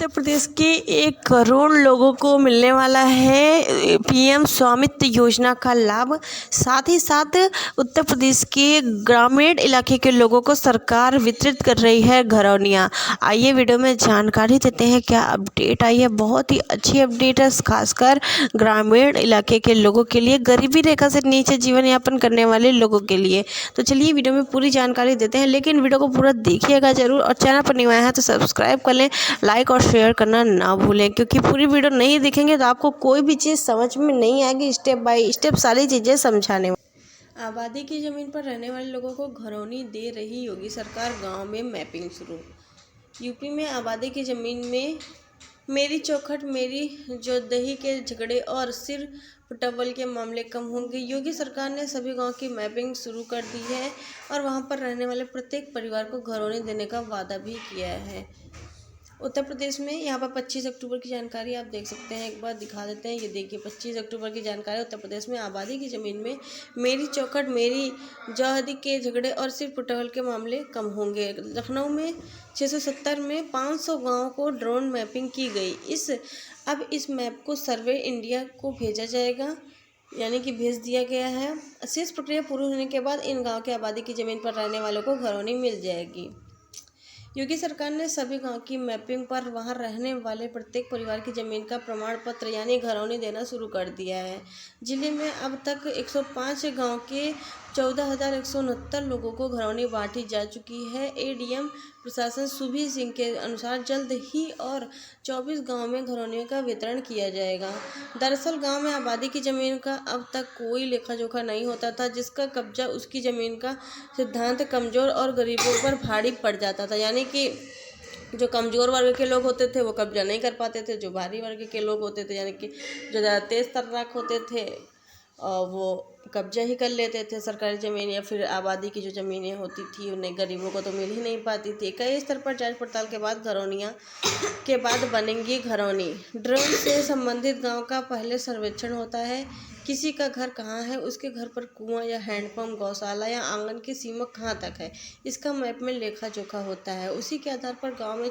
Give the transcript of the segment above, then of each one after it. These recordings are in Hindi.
उत्तर प्रदेश के 1 करोड़ लोगों को मिलने वाला है पीएम स्वामित्व योजना का लाभ। साथ ही साथ उत्तर प्रदेश के ग्रामीण इलाके के लोगों को सरकार वितरित कर रही है घरौनियाँ। आइए वीडियो में जानकारी देते हैं क्या अपडेट आई है। बहुत ही अच्छी अपडेट है, खासकर ग्रामीण इलाके के लोगों के लिए, गरीबी रेखा से नीचे जीवन यापन करने वाले लोगों के लिए। तो चलिए वीडियो में पूरी जानकारी देते हैं, लेकिन वीडियो को पूरा देखिएगा जरूर, और चैनल पर न्यू आया है तो सब्सक्राइब कर लें, लाइक और शेयर करना ना भूलें, क्योंकि पूरी वीडियो नहीं देखेंगे तो आपको कोई भी चीज़ समझ में नहीं आएगी। स्टेप बाय स्टेप सारी चीज़ें समझाने। आबादी की ज़मीन पर रहने वाले लोगों को घरौनी दे रही योगी सरकार, गांव में मैपिंग शुरू। यूपी में आबादी की ज़मीन में मेरी चौखट मेरी जोतदही के झगड़े और सिर पटवल के मामले कम होंगे। योगी सरकार ने सभी गांव की मैपिंग शुरू कर दी है और वहां पर रहने वाले प्रत्येक परिवार को घरौनी देने का वादा भी किया है। उत्तर प्रदेश में यहाँ पर 25 अक्टूबर की जानकारी आप देख सकते हैं, एक बार दिखा देते हैं। ये देखिए 25 अक्टूबर की जानकारी। उत्तर प्रदेश में आबादी की ज़मीन में मेरी चौखट मेरी जोहदी के झगड़े और सिर पुटहल के मामले कम होंगे। लखनऊ में 670 में 500 गाँव को ड्रोन मैपिंग की गई। अब इस मैप को सर्वे इंडिया को भेजा जाएगा, यानी कि भेज दिया गया है। शेष प्रक्रिया पूरी होने के बाद इन गाँव के आबादी की ज़मीन पर रहने वालों को घरौनी मिल जाएगी। योगी सरकार ने सभी गांव की मैपिंग पर वहां रहने वाले प्रत्येक परिवार की ज़मीन का प्रमाण पत्र यानी घरौनी देना शुरू कर दिया है। जिले में अब तक 105 गांव के 14,169 लोगों को घरौनी बांटी जा चुकी है। एडीएम प्रशासन सुभी सिंह के अनुसार जल्द ही और 24 गांव में घरौनियों का वितरण किया जाएगा। दरअसल गांव में आबादी की ज़मीन का अब तक कोई लेखा जोखा नहीं होता था, जिसका कब्जा उसकी ज़मीन का सिद्धांत कमज़ोर और गरीबों पर भारी पड़ जाता था। यानी कि जो कमज़ोर वर्ग के लोग होते थे वो कब्जा नहीं कर पाते थे, जो भारी वर्ग के लोग होते थे यानी कि जो ज़्यादा तेज़ तर्राक होते थे और वो कब्जा ही कर लेते थे सरकारी ज़मीन, या फिर आबादी की जो ज़मीनें होती थी उन्हें गरीबों को तो मिल ही नहीं पाती थी। कई स्तर पर जांच पड़ताल के बाद घरौनियाँ के बाद बनेंगी घरौनी। ड्रोन से संबंधित गांव का पहले सर्वेक्षण होता है। किसी का घर कहाँ है, उसके घर पर कुआं या हैंडपंप, गौशाला या आंगन की सीमा कहाँ तक है, इसका मैप में लेखा जोखा होता है। उसी के आधार पर गांव में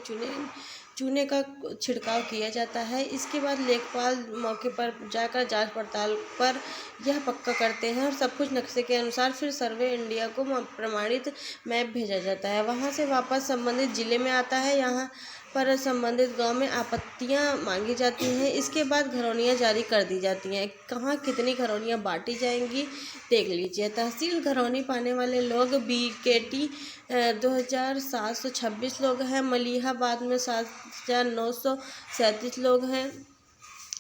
चूने का छिड़काव किया जाता है। इसके बाद लेखपाल मौके पर जाकर जांच पड़ताल पर यह पक्का करते हैं और सब कुछ नक्शे के अनुसार फिर सर्वे इंडिया को प्रमाणित मैप भेजा जाता है। वहां से वापस संबंधित जिले में आता है। यहाँ पर संबंधित गांव में आपत्तियां मांगी जाती हैं। इसके बाद घरौनियां जारी कर दी जाती हैं। कहाँ कितनी घरौनियां बांटी जाएंगी देख लीजिए। तहसील घरौनी पाने वाले लोग बीकेटी 2,726 लोग हैं। मलिहाबाद में 7,937 लोग हैं।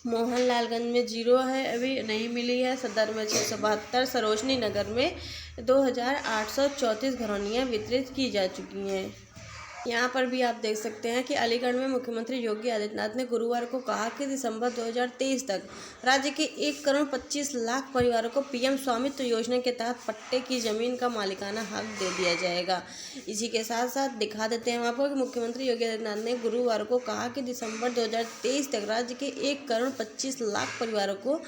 मोहनलालगंज में 0 है, अभी नहीं मिली है। सदर में 672, सरोजनी नगर में 2,834 घरौनियाँ वितरित की जा चुकी हैं। यहाँ पर भी आप देख सकते हैं कि अलीगढ़ में मुख्यमंत्री योगी आदित्यनाथ ने गुरुवार को कहा कि दिसंबर 2023 तक राज्य के 1,25,00,000 परिवारों को पीएम स्वामित्व योजना के तहत पट्टे की ज़मीन का मालिकाना हक दे दिया जाएगा। इसी के साथ साथ दिखा देते हैं आपको कि मुख्यमंत्री योगी आदित्यनाथ ने गुरुवार को कहा कि दिसंबर 2023 तक राज्य के 1,25,00,000 परिवारों को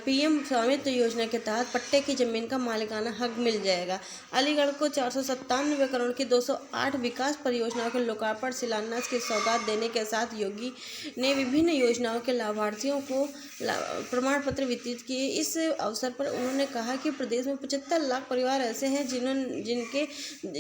पीएम स्वामित्व योजना के तहत पट्टे की ज़मीन का मालिकाना हक मिल जाएगा। अलीगढ़ को 497 करोड़ की 208 विकास परियोजनाओं के लोकार्पण शिलान्यास की सौगात देने के साथ योगी ने विभिन्न योजनाओं के लाभार्थियों को प्रमाण पत्र वितरित किए। इस अवसर पर उन्होंने कहा कि प्रदेश में 75 लाख परिवार ऐसे हैं जिनके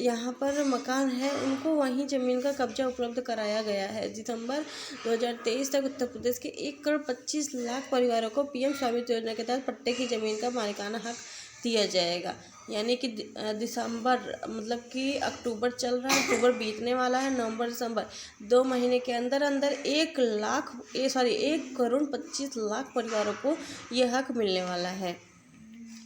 यहाँ पर मकान है, उनको वहीं ज़मीन का कब्जा उपलब्ध कराया गया है। दिसंबर 2023 तक उत्तर प्रदेश के 1,25,00,000 परिवारों को पीएम स्वामित्व योजना के तहत पट्टे की ज़मीन का मालिकाना हक दिया जाएगा। यानी कि दिसंबर मतलब कि अक्टूबर चल रहा है, अक्टूबर बीतने वाला है, नवंबर दिसंबर 2 महीने के अंदर अंदर 1,25,00,000 परिवारों को यह हक मिलने वाला है,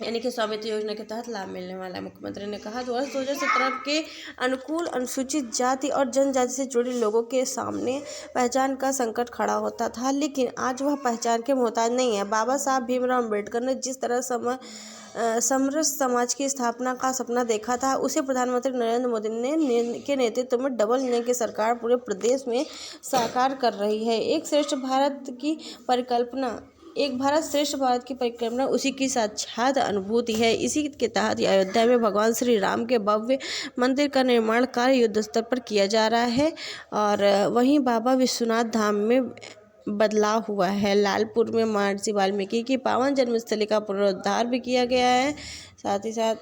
यानी कि स्वामित्व योजना के तहत लाभ मिलने वाला है। मुख्यमंत्री ने कहा 2017 के अनुकूल अनुसूचित जाति और जनजाति से जुड़े लोगों के सामने पहचान का संकट खड़ा होता था, लेकिन आज वह पहचान के मोहताज नहीं है। बाबा साहब भीमराव अम्बेडकर ने जिस तरह समरस समाज की स्थापना का सपना देखा था, उसे प्रधानमंत्री नरेंद्र मोदी के नेतृत्व में डबल इंजन की सरकार पूरे प्रदेश में साकार कर रही है। एक श्रेष्ठ भारत की परिकल्पना एक भारत श्रेष्ठ भारत की परिकल्पना उसी की साक्षात अनुभूति है। इसी के तहत अयोध्या में भगवान श्री राम के भव्य मंदिर का निर्माण कार्य युद्ध स्तर पर किया जा रहा है। और वहीं बाबा विश्वनाथ धाम में बदलाव हुआ है। लालपुर में महर्षि वाल्मीकि की पावन जन्मस्थली का पुनरुद्धार भी किया गया है। साथ ही साथ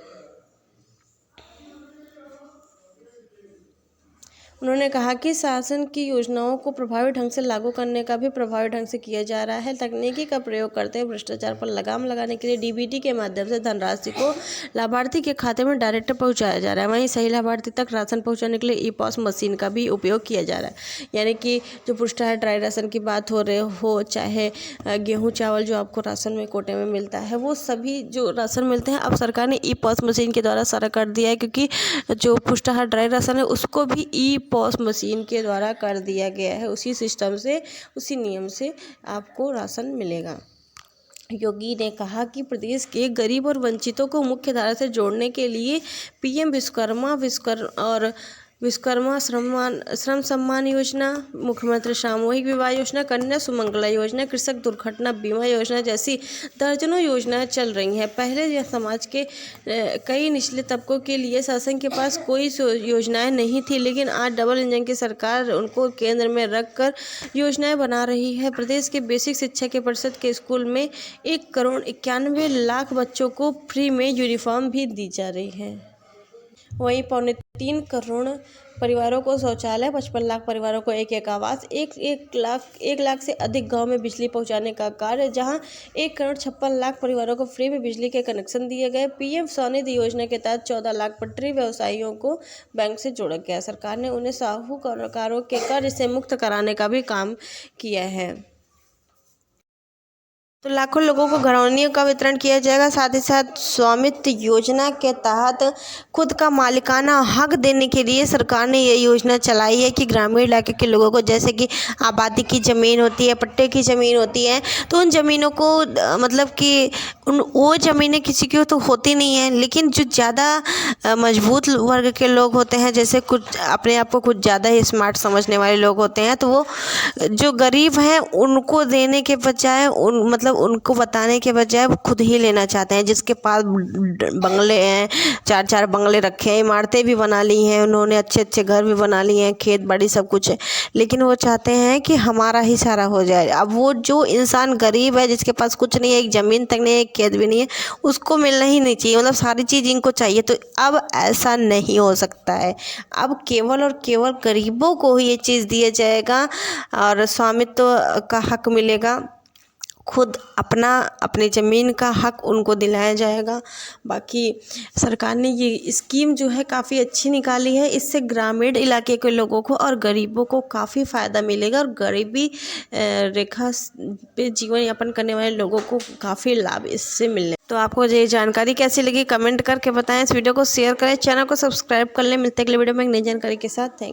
उन्होंने कहा कि शासन की योजनाओं को प्रभावी ढंग से लागू करने का भी प्रभावी ढंग से किया जा रहा है। तकनीकी का प्रयोग करते हुए भ्रष्टाचार पर लगाम लगाने के लिए डीबीटी के माध्यम से धनराशि को लाभार्थी के खाते में डायरेक्ट पहुंचाया जा रहा है। वहीं सही लाभार्थी तक राशन पहुंचाने के लिए ई-पॉस मशीन का भी उपयोग किया जा रहा है। यानी कि जो पुष्टाहार ड्राई राशन की बात हो रही हो, चाहे गेहूँ चावल जो आपको राशन में कोटे में मिलता है, वो सभी जो राशन मिलते हैं अब सरकार ने ई-पॉस मशीन के द्वारा सारा कर दिया है। क्योंकि जो पुष्टाहार ड्राई राशन है उसको भी ई-पॉस मशीन के द्वारा कर दिया गया है। उसी सिस्टम से, उसी नियम से आपको राशन मिलेगा। योगी ने कहा कि प्रदेश के गरीब और वंचितों को मुख्य धारा से जोड़ने के लिए पीएम विश्वकर्मा श्रम सम्मान योजना, मुख्यमंत्री सामूहिक विवाह योजना, कन्या सुमंगला योजना, कृषक दुर्घटना बीमा योजना जैसी दर्जनों योजनाएं चल रही हैं। पहले यह समाज के कई निचले तबकों के लिए शासन के पास कोई योजनाएं नहीं थी, लेकिन आज डबल इंजन की सरकार उनको केंद्र में रखकर योजनाएं बना रही है। प्रदेश के बेसिक शिक्षा के परिषद के स्कूल में 1,91,00,000 बच्चों को फ्री में यूनिफॉर्म भी दी जा रही है। वहीं 3.25 करोड़ परिवारों को शौचालय, 55 लाख परिवारों को एक आवास, 1 लाख से अधिक गांव में बिजली पहुंचाने का कार्य, जहां 1,56,00,000 परिवारों को फ्री में बिजली के कनेक्शन दिए गए। पीएम स्वनिधि योजना के तहत 14 लाख पटरी व्यवसायियों को बैंक से जोड़ा गया। सरकार ने उन्हें साहूकारों के कर्ज से मुक्त कराने का भी काम किया है। तो लाखों लोगों को घरौनियों का वितरण किया जाएगा। साथ ही साथ स्वामित्व योजना के तहत खुद का मालिकाना हक देने के लिए सरकार ने ये योजना चलाई है कि ग्रामीण इलाके के लोगों को, जैसे कि आबादी की ज़मीन होती है, पट्टे की ज़मीन होती है, तो उन ज़मीनों को मतलब कि वो ज़मीनें किसी की तो होती नहीं है, लेकिन जो ज़्यादा मजबूत वर्ग के लोग होते हैं, जैसे कुछ अपने आप को कुछ ज़्यादा ही स्मार्ट समझने वाले लोग होते हैं, तो वो जो गरीब हैं उनको देने के बजाय उनको बताने के बजाय वो खुद ही लेना चाहते हैं। जिसके पास बंगले हैं, 4-4 बंगले रखे हैं, इमारतें भी बना ली हैं उन्होंने, अच्छे घर भी बना लिए हैं, खेत बाड़ी सब कुछ है, लेकिन वो चाहते हैं कि हमारा ही सारा हो जाए। अब वो जो इंसान गरीब है, जिसके पास कुछ नहीं है, एक ज़मीन तक नहीं है, एक खेत भी नहीं है, उसको मिलना ही नहीं चाहिए, मतलब सारी चीज़ इनको चाहिए। तो अब ऐसा नहीं हो सकता है। अब केवल और केवल गरीबों को ही ये चीज़ दिया जाएगा और स्वामित्व का हक मिलेगा। खुद अपनी ज़मीन का हक उनको दिलाया जाएगा। बाकी सरकार ने ये स्कीम जो है काफ़ी अच्छी निकाली है। इससे ग्रामीण इलाके के लोगों को और गरीबों को काफ़ी फ़ायदा मिलेगा और गरीबी रेखा पे जीवन यापन करने वाले लोगों को काफ़ी लाभ इससे मिलने। तो आपको ये जानकारी कैसी लगी कमेंट करके बताएं। इस वीडियो को शेयर करें, चैनल को सब्सक्राइब कर लें। मिलते हैं अगले वीडियो में एक नई जानकारी के साथ। Thank you.